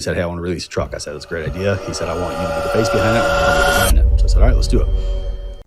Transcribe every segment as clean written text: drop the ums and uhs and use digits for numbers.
he said, hey, I want to release a truck. I said, that's a great idea. He said, I want you to be the face behind it. I want to design it. So I said, all right, let's do it.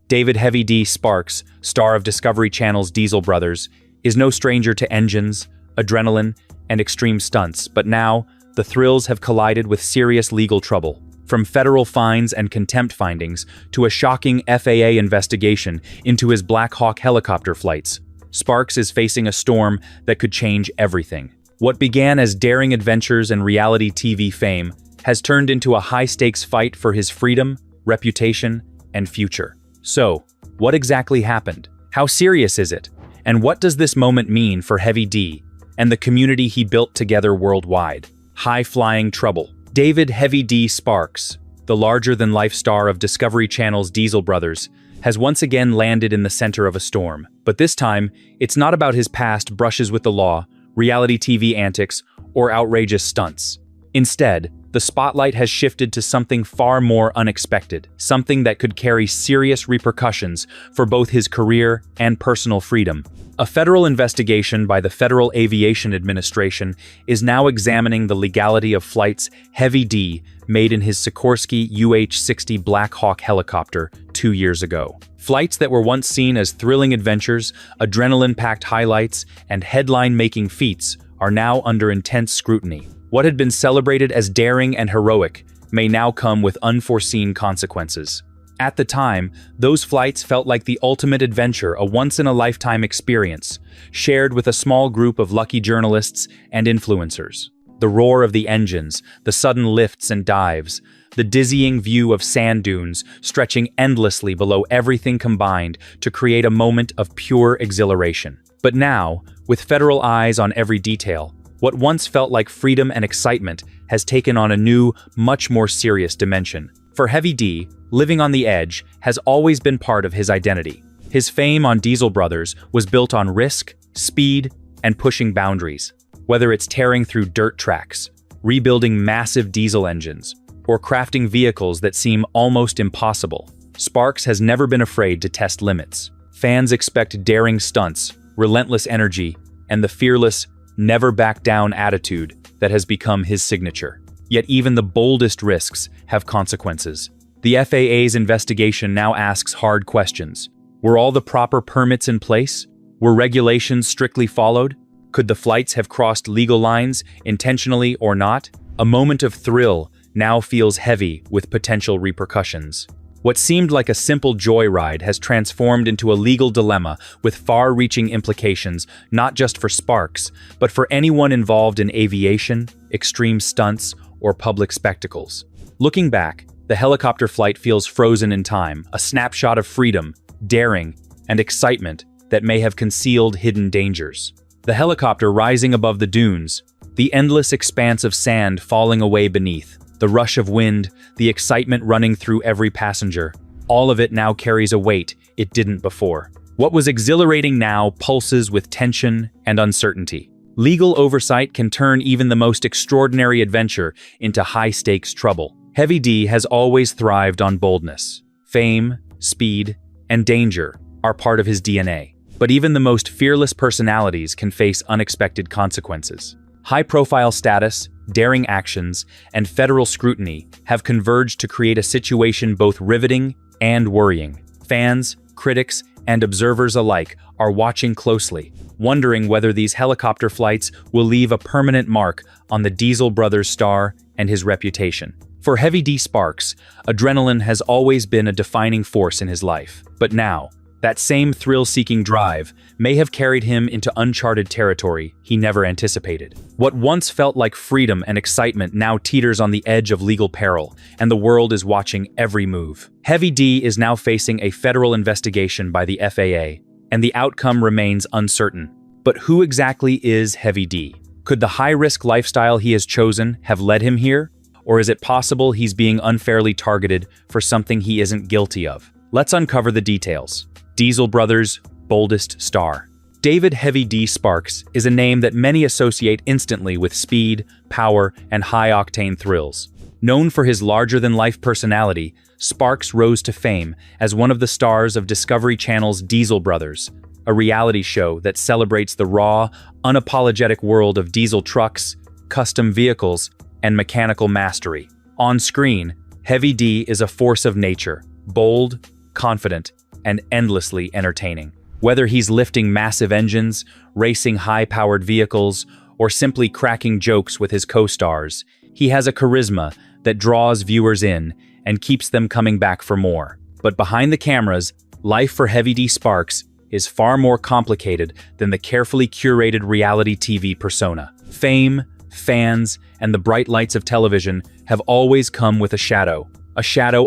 David Heavy D. Sparks, star of Discovery Channel's Diesel Brothers, is no stranger to engines, adrenaline, and extreme stunts, but now the thrills have collided with serious legal trouble. From federal fines and contempt findings to a shocking FAA investigation into his Black Hawk helicopter flights, Sparks is facing a storm that could change everything. What began as daring adventures and reality TV fame has turned into a high-stakes fight for his freedom, reputation, and future. So, what exactly happened? How serious is it? And what does this moment mean for Heavy D and the community he built together worldwide? High-flying trouble. David Heavy D. Sparks, the larger-than-life star of Discovery Channel's Diesel Brothers, has once again landed in the center of a storm. But this time, it's not about his past brushes with the law, reality TV antics, or outrageous stunts. Instead, the spotlight has shifted to something far more unexpected, something that could carry serious repercussions for both his career and personal freedom. A federal investigation by the Federal Aviation Administration is now examining the legality of flights Heavy D made in his Sikorsky UH-60 Black Hawk helicopter 2 years ago. Flights that were once seen as thrilling adventures, adrenaline-packed highlights, and headline-making feats are now under intense scrutiny. What had been celebrated as daring and heroic may now come with unforeseen consequences. At the time, those flights felt like the ultimate adventure, a once-in-a-lifetime experience, shared with a small group of lucky journalists and influencers. The roar of the engines, the sudden lifts and dives, the dizzying view of sand dunes stretching endlessly below everything combined to create a moment of pure exhilaration. But now, with federal eyes on every detail, what once felt like freedom and excitement has taken on a new, much more serious dimension. For Heavy D, living on the edge has always been part of his identity. His fame on Diesel Brothers was built on risk, speed, and pushing boundaries. Whether it's tearing through dirt tracks, rebuilding massive diesel engines, or crafting vehicles that seem almost impossible, Sparks has never been afraid to test limits. Fans expect daring stunts, relentless energy, and the fearless, never-back-down attitude that has become his signature. Yet even the boldest risks have consequences. The FAA's investigation now asks hard questions. Were all the proper permits in place? Were regulations strictly followed? Could the flights have crossed legal lines, intentionally or not? A moment of thrill now feels heavy with potential repercussions. What seemed like a simple joyride has transformed into a legal dilemma with far-reaching implications not just for Sparks, but for anyone involved in aviation, extreme stunts, or public spectacles. Looking back, the helicopter flight feels frozen in time, a snapshot of freedom, daring, and excitement that may have concealed hidden dangers. The helicopter rising above the dunes, the endless expanse of sand falling away beneath, the rush of wind, the excitement running through every passenger, all of it now carries a weight it didn't before. What was exhilarating now pulses with tension and uncertainty. Legal oversight can turn even the most extraordinary adventure into high-stakes trouble. Heavy D has always thrived on boldness. Fame, speed, and danger are part of his DNA. But even the most fearless personalities can face unexpected consequences. High-profile status, daring actions, and federal scrutiny have converged to create a situation both riveting and worrying. Fans, critics, and observers alike are watching closely, wondering whether these helicopter flights will leave a permanent mark on the Diesel Brothers star and his reputation. For Heavy D. Sparks, adrenaline has always been a defining force in his life. But now, that same thrill-seeking drive may have carried him into uncharted territory he never anticipated. What once felt like freedom and excitement now teeters on the edge of legal peril, and the world is watching every move. Heavy D is now facing a federal investigation by the FAA, and the outcome remains uncertain. But who exactly is Heavy D? Could the high-risk lifestyle he has chosen have led him here? Or is it possible he's being unfairly targeted for something he isn't guilty of? Let's uncover the details. Diesel Brothers' boldest star. David Heavy D. Sparks is a name that many associate instantly with speed, power, and high-octane thrills. Known for his larger-than-life personality, Sparks rose to fame as one of the stars of Discovery Channel's Diesel Brothers, a reality show that celebrates the raw, unapologetic world of diesel trucks, custom vehicles, and mechanical mastery. On screen, Heavy D is a force of nature, bold, confident, and endlessly entertaining. Whether he's lifting massive engines, racing high-powered vehicles, or simply cracking jokes with his co-stars, he has a charisma that draws viewers in and keeps them coming back for more. But behind the cameras, life for Heavy D Sparks is far more complicated than the carefully curated reality TV persona. Fame, fans, and the bright lights of television have always come with a shadow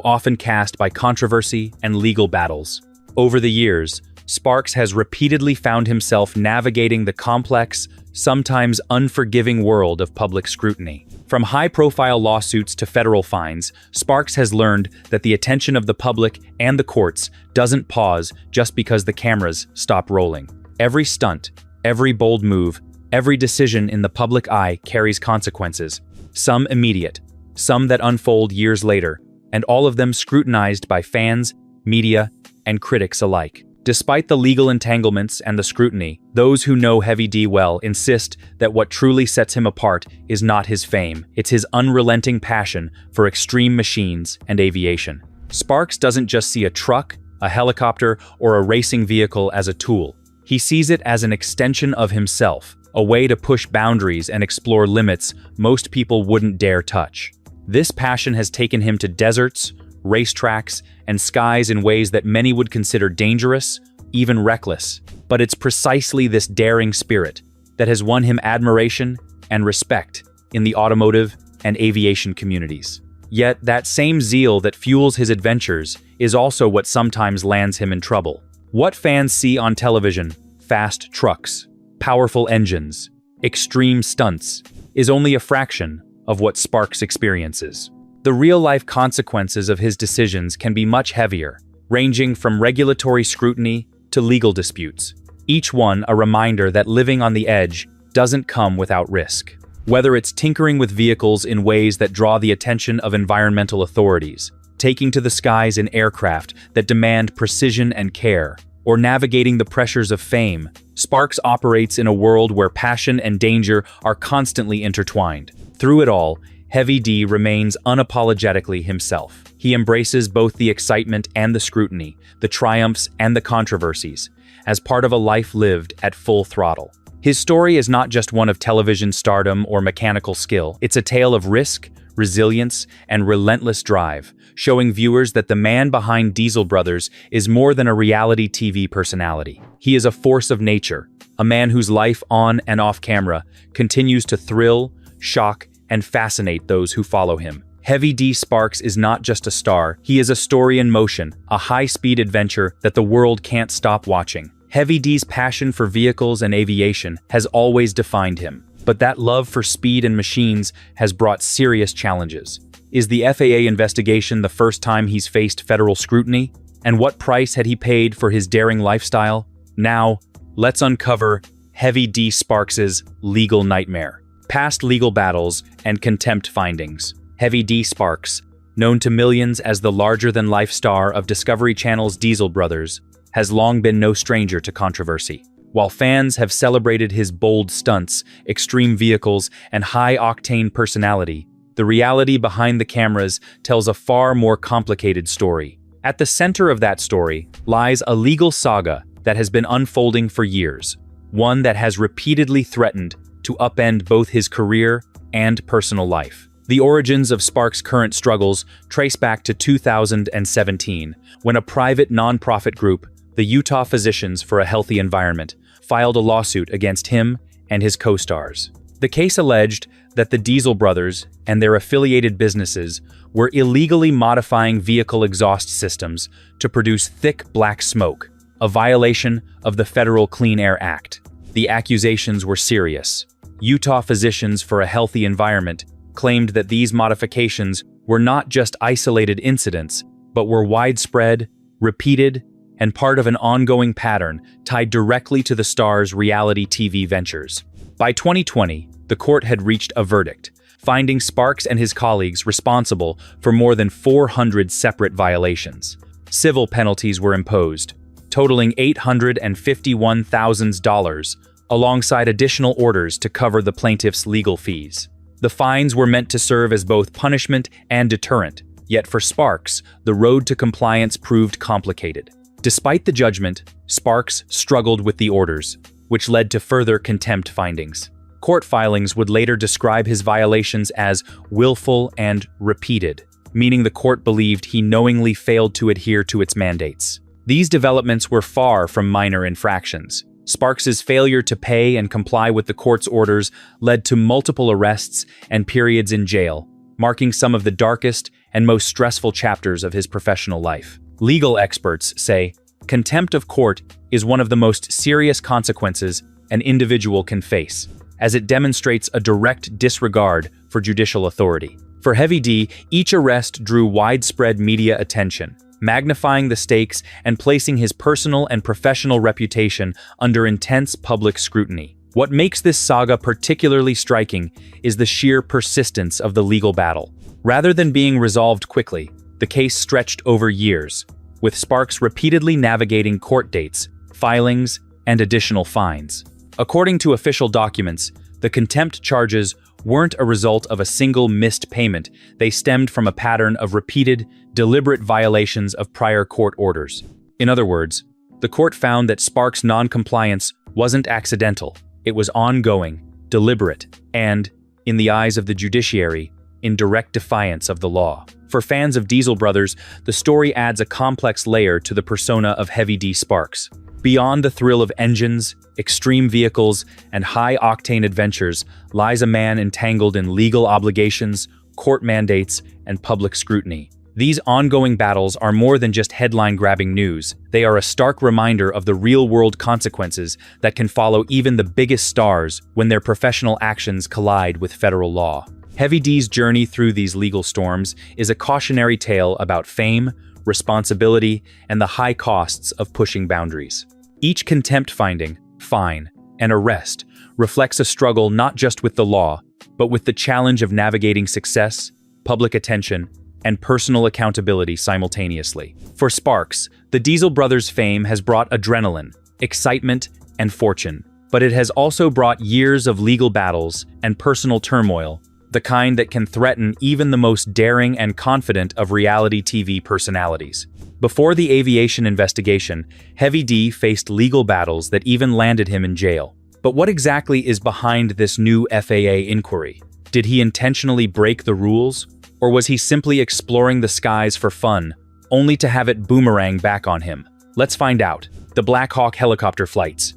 often cast by controversy and legal battles. Over the years, Sparks has repeatedly found himself navigating the complex, sometimes unforgiving world of public scrutiny. From high-profile lawsuits to federal fines, Sparks has learned that the attention of the public and the courts doesn't pause just because the cameras stop rolling. Every stunt, every bold move, every decision in the public eye carries consequences, some immediate, some that unfold years later, and all of them scrutinized by fans, media, and critics alike. Despite the legal entanglements and the scrutiny, those who know Heavy D well insist that what truly sets him apart is not his fame, it's his unrelenting passion for extreme machines and aviation. Sparks doesn't just see a truck, a helicopter, or a racing vehicle as a tool. He sees it as an extension of himself, a way to push boundaries and explore limits most people wouldn't dare touch. This passion has taken him to deserts, racetracks, and skies in ways that many would consider dangerous, even reckless. But it's precisely this daring spirit that has won him admiration and respect in the automotive and aviation communities. Yet that same zeal that fuels his adventures is also what sometimes lands him in trouble. What fans see on television, fast trucks, powerful engines, extreme stunts, is only a fraction of what Sparks experiences. The real-life consequences of his decisions can be much heavier, ranging from regulatory scrutiny to legal disputes. Each one a reminder that living on the edge doesn't come without risk. Whether it's tinkering with vehicles in ways that draw the attention of environmental authorities, taking to the skies in aircraft that demand precision and care, or navigating the pressures of fame, Sparks operates in a world where passion and danger are constantly intertwined. Through it all, Heavy D remains unapologetically himself. He embraces both the excitement and the scrutiny, the triumphs and the controversies, as part of a life lived at full throttle. His story is not just one of television stardom or mechanical skill. It's a tale of risk, resilience, and relentless drive, showing viewers that the man behind Diesel Brothers is more than a reality TV personality. He is a force of nature, a man whose life on and off camera continues to thrill, shock, and fascinate those who follow him. Heavy D Sparks is not just a star, he is a story in motion, a high-speed adventure that the world can't stop watching. Heavy D's passion for vehicles and aviation has always defined him, but that love for speed and machines has brought serious challenges. Is the FAA investigation the first time he's faced federal scrutiny? And what price had he paid for his daring lifestyle? Now, let's uncover Heavy D Sparks's legal nightmare. Past legal battles and contempt findings. Heavy D Sparks, known to millions as the larger-than-life star of Discovery Channel's Diesel Brothers, has long been no stranger to controversy. While fans have celebrated his bold stunts, extreme vehicles, and high-octane personality, the reality behind the cameras tells a far more complicated story. At the center of that story lies a legal saga that has been unfolding for years, one that has repeatedly threatened to upend both his career and personal life. The origins of Sparks' current struggles trace back to 2017, when a private nonprofit group, the Utah Physicians for a Healthy Environment, filed a lawsuit against him and his co-stars. The case alleged that the Diesel Brothers and their affiliated businesses were illegally modifying vehicle exhaust systems to produce thick black smoke, a violation of the Federal Clean Air Act. The accusations were serious. Utah Physicians for a Healthy Environment claimed that these modifications were not just isolated incidents, but were widespread, repeated, and part of an ongoing pattern tied directly to the star's reality TV ventures. By 2020, the court had reached a verdict, finding Sparks and his colleagues responsible for more than 400 separate violations. Civil penalties were imposed, totaling $851,000, alongside additional orders to cover the plaintiff's legal fees. The fines were meant to serve as both punishment and deterrent, yet for Sparks, the road to compliance proved complicated. Despite the judgment, Sparks struggled with the orders, which led to further contempt findings. Court filings would later describe his violations as willful and repeated, meaning the court believed he knowingly failed to adhere to its mandates. These developments were far from minor infractions. Sparks's failure to pay and comply with the court's orders led to multiple arrests and periods in jail, marking some of the darkest and most stressful chapters of his professional life. Legal experts say contempt of court is one of the most serious consequences an individual can face, as it demonstrates a direct disregard for judicial authority. For Heavy D, each arrest drew widespread media attention, magnifying the stakes and placing his personal and professional reputation under intense public scrutiny. What makes this saga particularly striking is the sheer persistence of the legal battle. Rather than being resolved quickly, the case stretched over years, with Sparks repeatedly navigating court dates, filings, and additional fines. According to official documents, the contempt charges weren't a result of a single missed payment. They stemmed from a pattern of repeated, deliberate violations of prior court orders. In other words, the court found that Sparks' non-compliance wasn't accidental. It was ongoing, deliberate, and, in the eyes of the judiciary, in direct defiance of the law. For fans of Diesel Brothers, the story adds a complex layer to the persona of Heavy D Sparks. Beyond the thrill of engines, extreme vehicles, and high-octane adventures lies a man entangled in legal obligations, court mandates, and public scrutiny. These ongoing battles are more than just headline-grabbing news. They are a stark reminder of the real-world consequences that can follow even the biggest stars when their professional actions collide with federal law. Heavy D's journey through these legal storms is a cautionary tale about fame, responsibility, and the high costs of pushing boundaries. Each contempt finding, fine, and arrest reflects a struggle not just with the law, but with the challenge of navigating success, public attention, and personal accountability simultaneously. For Sparks, the Diesel Brothers' fame has brought adrenaline, excitement, and fortune, but it has also brought years of legal battles and personal turmoil, the kind that can threaten even the most daring and confident of reality TV personalities. Before the aviation investigation, Heavy D faced legal battles that even landed him in jail. But what exactly is behind this new FAA inquiry? Did he intentionally break the rules? Or was he simply exploring the skies for fun, only to have it boomerang back on him? Let's find out. The Black Hawk helicopter flights.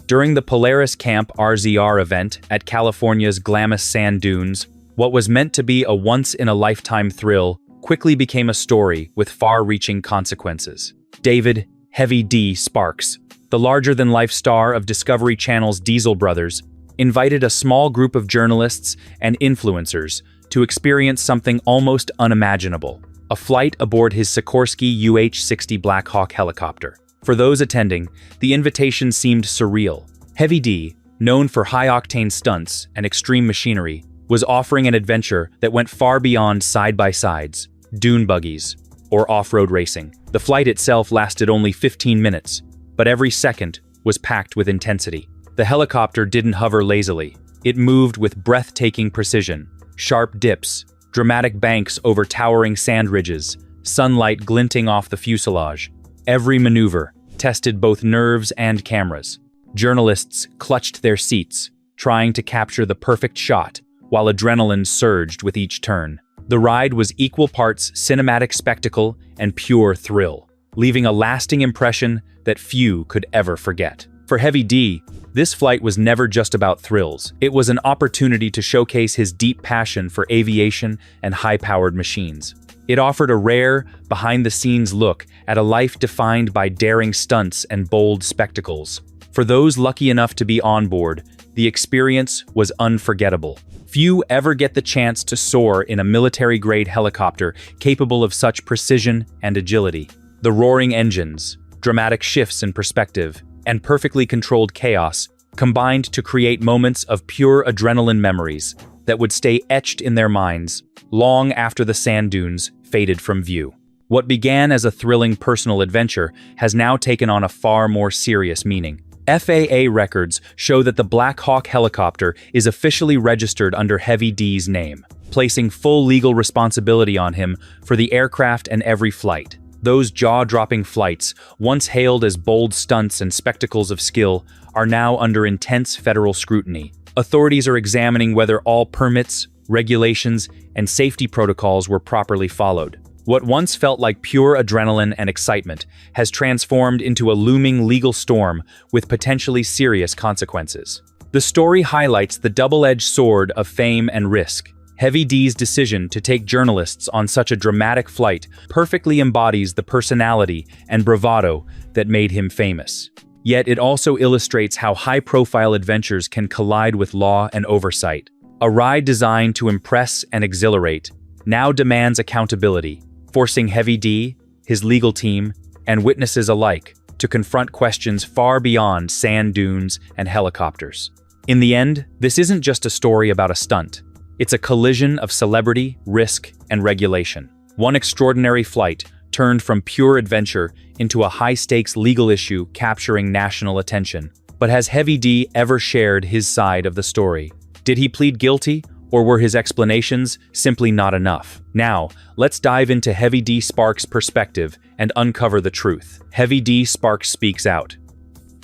During the Polaris Camp RZR event at California's Glamis Sand Dunes, what was meant to be a once-in-a-lifetime thrill quickly became a story with far-reaching consequences. David Heavy D Sparks, the larger-than-life star of Discovery Channel's Diesel Brothers, invited a small group of journalists and influencers to experience something almost unimaginable: a flight aboard his Sikorsky UH-60 Black Hawk helicopter. For those attending, the invitation seemed surreal. Heavy D, known for high-octane stunts and extreme machinery, was offering an adventure that went far beyond side-by-sides, dune buggies, or off-road racing. The flight itself lasted only 15 minutes, but every second was packed with intensity. The helicopter didn't hover lazily. It moved with breathtaking precision. Sharp dips, dramatic banks over towering sand ridges, sunlight glinting off the fuselage. Every maneuver tested both nerves and cameras. Journalists clutched their seats, trying to capture the perfect shot, while adrenaline surged with each turn. The ride was equal parts cinematic spectacle and pure thrill, leaving a lasting impression that few could ever forget. For Heavy D, this flight was never just about thrills. It was an opportunity to showcase his deep passion for aviation and high-powered machines. It offered a rare, behind-the-scenes look at a life defined by daring stunts and bold spectacles. For those lucky enough to be on board, the experience was unforgettable. Few ever get the chance to soar in a military-grade helicopter capable of such precision and agility. The roaring engines, dramatic shifts in perspective, and perfectly controlled chaos combined to create moments of pure adrenaline memories that would stay etched in their minds long after the sand dunes faded from view. What began as a thrilling personal adventure has now taken on a far more serious meaning. FAA records show that the Black Hawk helicopter is officially registered under Heavy D's name, placing full legal responsibility on him for the aircraft and every flight. Those jaw-dropping flights, once hailed as bold stunts and spectacles of skill, are now under intense federal scrutiny. Authorities are examining whether all permits, regulations, and safety protocols were properly followed. What once felt like pure adrenaline and excitement has transformed into a looming legal storm with potentially serious consequences. The story highlights the double-edged sword of fame and risk. Heavy D's decision to take journalists on such a dramatic flight perfectly embodies the personality and bravado that made him famous. Yet it also illustrates how high-profile adventures can collide with law and oversight. A ride designed to impress and exhilarate now demands accountability, forcing Heavy D, his legal team, and witnesses alike to confront questions far beyond sand dunes and helicopters. In the end, this isn't just a story about a stunt. It's a collision of celebrity, risk, and regulation. One extraordinary flight turned from pure adventure into a high-stakes legal issue capturing national attention. But has Heavy D ever shared his side of the story? Did he plead guilty, or were his explanations simply not enough? Now, let's dive into Heavy D Sparks' perspective and uncover the truth. Heavy D Sparks speaks out.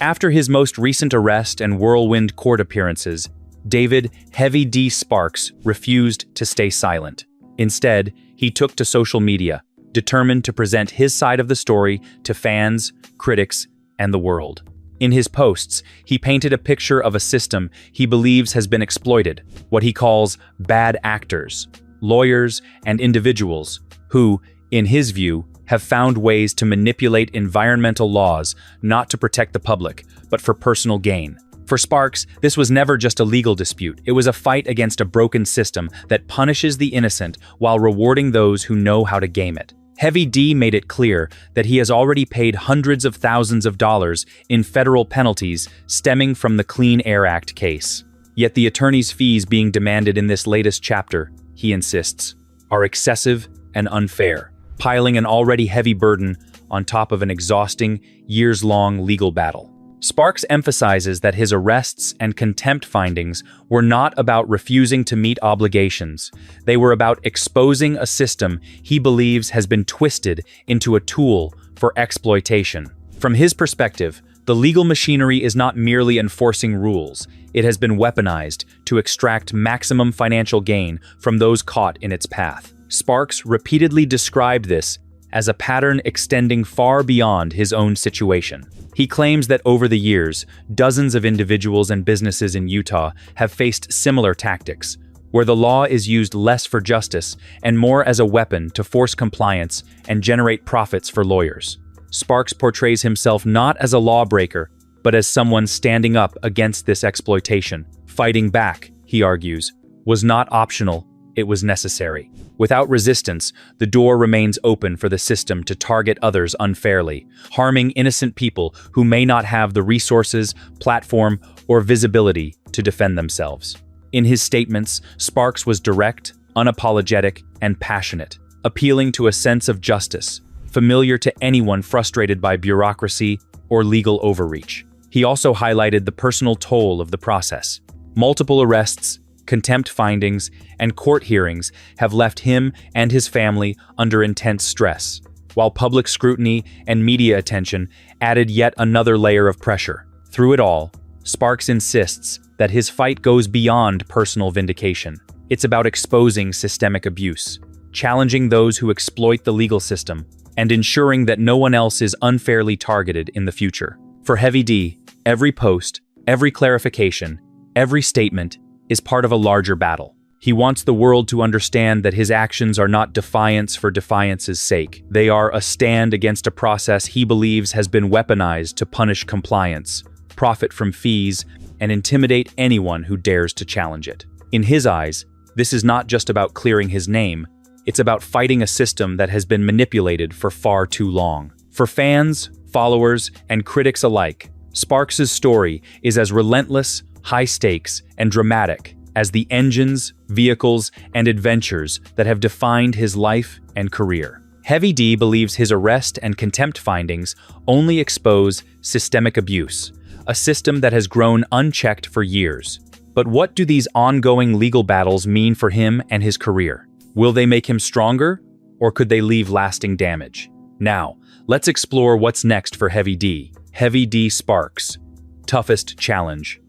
After his most recent arrest and whirlwind court appearances, David Heavy D Sparks refused to stay silent. Instead, he took to social media, determined to present his side of the story to fans, critics, and the world. In his posts, he painted a picture of a system he believes has been exploited, what he calls bad actors, lawyers, and individuals who, in his view, have found ways to manipulate environmental laws not to protect the public, but for personal gain. For Sparks, this was never just a legal dispute. It was a fight against a broken system that punishes the innocent while rewarding those who know how to game it. Heavy D made it clear that he has already paid hundreds of thousands of dollars in federal penalties stemming from the Clean Air Act case. Yet the attorney's fees being demanded in this latest chapter, he insists, are excessive and unfair, piling an already heavy burden on top of an exhausting, years-long legal battle. Sparks emphasizes that his arrests and contempt findings were not about refusing to meet obligations. They were about exposing a system he believes has been twisted into a tool for exploitation. From his perspective, the legal machinery is not merely enforcing rules. It has been weaponized to extract maximum financial gain from those caught in its path. Sparks repeatedly described this as a pattern extending far beyond his own situation. He claims that over the years, dozens of individuals and businesses in Utah have faced similar tactics, where the law is used less for justice and more as a weapon to force compliance and generate profits for lawyers. Sparks portrays himself not as a lawbreaker, but as someone standing up against this exploitation. Fighting back, he argues, was not optional, it was necessary. Without resistance, the door remains open for the system to target others unfairly, harming innocent people who may not have the resources, platform, or visibility to defend themselves. In his statements, Sparks was direct, unapologetic, and passionate, appealing to a sense of justice, familiar to anyone frustrated by bureaucracy or legal overreach. He also highlighted the personal toll of the process. Multiple arrests, contempt findings, and court hearings have left him and his family under intense stress, while public scrutiny and media attention added yet another layer of pressure. Through it all, Sparks insists that his fight goes beyond personal vindication. It's about exposing systemic abuse, challenging those who exploit the legal system, and ensuring that no one else is unfairly targeted in the future. For Heavy D, every post, every clarification, every statement is part of a larger battle. He wants the world to understand that his actions are not defiance for defiance's sake. They are a stand against a process he believes has been weaponized to punish compliance, profit from fees, and intimidate anyone who dares to challenge it. In his eyes, this is not just about clearing his name, it's about fighting a system that has been manipulated for far too long. For fans, followers, and critics alike, Sparks' story is as relentless, high stakes, and dramatic as the engines, vehicles, and adventures that have defined his life and career. Heavy D believes his arrest and contempt findings only expose systemic abuse, a system that has grown unchecked for years. But what do these ongoing legal battles mean for him and his career? Will they make him stronger, or could they leave lasting damage? Now, let's explore what's next for Heavy D. Heavy D Sparks. Toughest challenge.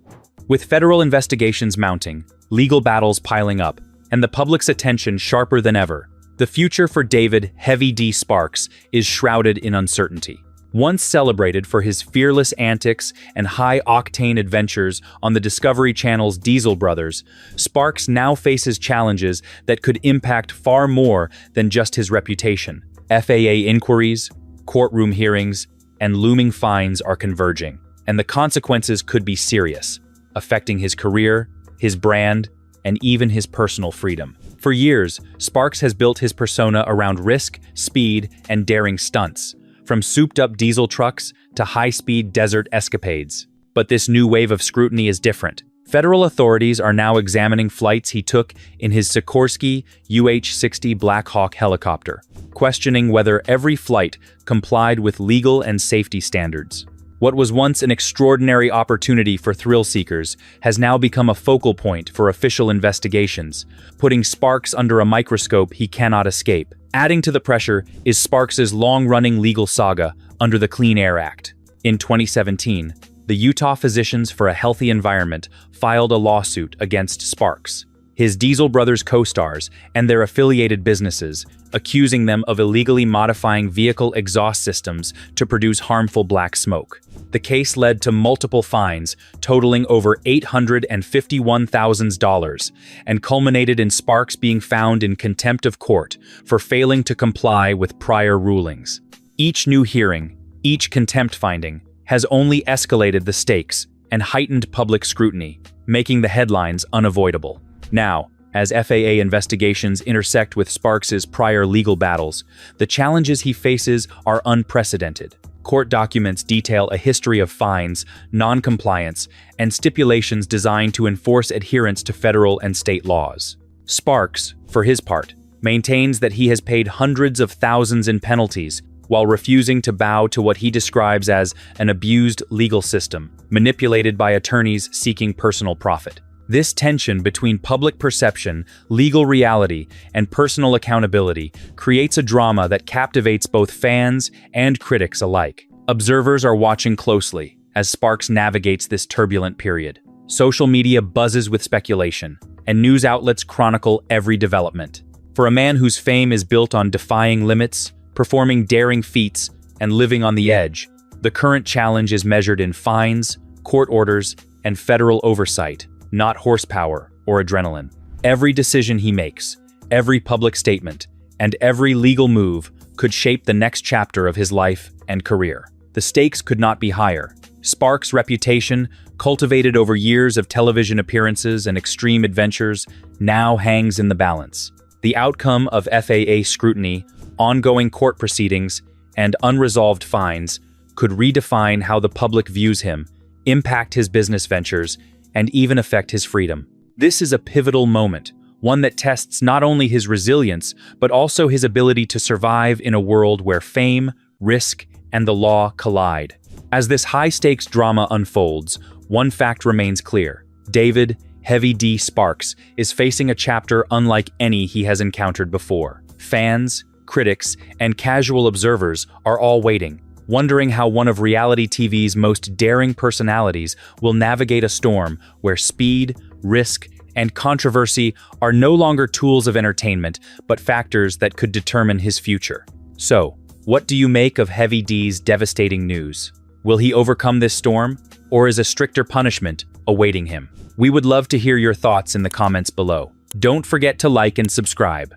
With federal investigations mounting, legal battles piling up, and the public's attention sharper than ever, the future for David Heavy D Sparks is shrouded in uncertainty. Once celebrated for his fearless antics and high-octane adventures on the Discovery Channel's Diesel Brothers, Sparks now faces challenges that could impact far more than just his reputation. FAA inquiries, courtroom hearings, and looming fines are converging, and the consequences could be serious, affecting his career, his brand, and even his personal freedom. For years, Sparks has built his persona around risk, speed, and daring stunts, from souped-up diesel trucks to high-speed desert escapades. But this new wave of scrutiny is different. Federal authorities are now examining flights he took in his Sikorsky UH-60 Black Hawk helicopter, questioning whether every flight complied with legal and safety standards. What was once an extraordinary opportunity for thrill seekers has now become a focal point for official investigations, putting Sparks under a microscope he cannot escape. Adding to the pressure is Sparks' long-running legal saga under the Clean Air Act. In 2017, the Utah Physicians for a Healthy Environment filed a lawsuit against Sparks, his Diesel Brothers co-stars, and their affiliated businesses, accusing them of illegally modifying vehicle exhaust systems to produce harmful black smoke. The case led to multiple fines, totaling over $851,000, and culminated in Sparks being found in contempt of court for failing to comply with prior rulings. Each new hearing, each contempt finding, has only escalated the stakes and heightened public scrutiny, making the headlines unavoidable. Now, as FAA investigations intersect with Sparks' prior legal battles, the challenges he faces are unprecedented. Court documents detail a history of fines, non-compliance, and stipulations designed to enforce adherence to federal and state laws. Sparks, for his part, maintains that he has paid hundreds of thousands in penalties while refusing to bow to what he describes as an abused legal system, manipulated by attorneys seeking personal profit. This tension between public perception, legal reality, and personal accountability creates a drama that captivates both fans and critics alike. Observers are watching closely as Sparks navigates this turbulent period. Social media buzzes with speculation, and news outlets chronicle every development. For a man whose fame is built on defying limits, performing daring feats, and living on the edge, the current challenge is measured in fines, court orders, and federal oversight, not horsepower or adrenaline. Every decision he makes, every public statement, and every legal move could shape the next chapter of his life and career. The stakes could not be higher. Sparks' reputation, cultivated over years of television appearances and extreme adventures, now hangs in the balance. The outcome of FAA scrutiny, ongoing court proceedings, and unresolved fines could redefine how the public views him, impact his business ventures, and even affect his freedom. This is a pivotal moment, one that tests not only his resilience, but also his ability to survive in a world where fame, risk, and the law collide. As this high-stakes drama unfolds, one fact remains clear. David Heavy D Sparks is facing a chapter unlike any he has encountered before. Fans, critics, and casual observers are all waiting, wondering how one of reality TV's most daring personalities will navigate a storm where speed, risk, and controversy are no longer tools of entertainment, but factors that could determine his future. So, what do you make of Heavy D's devastating news? Will he overcome this storm, or is a stricter punishment awaiting him? We would love to hear your thoughts in the comments below. Don't forget to like and subscribe.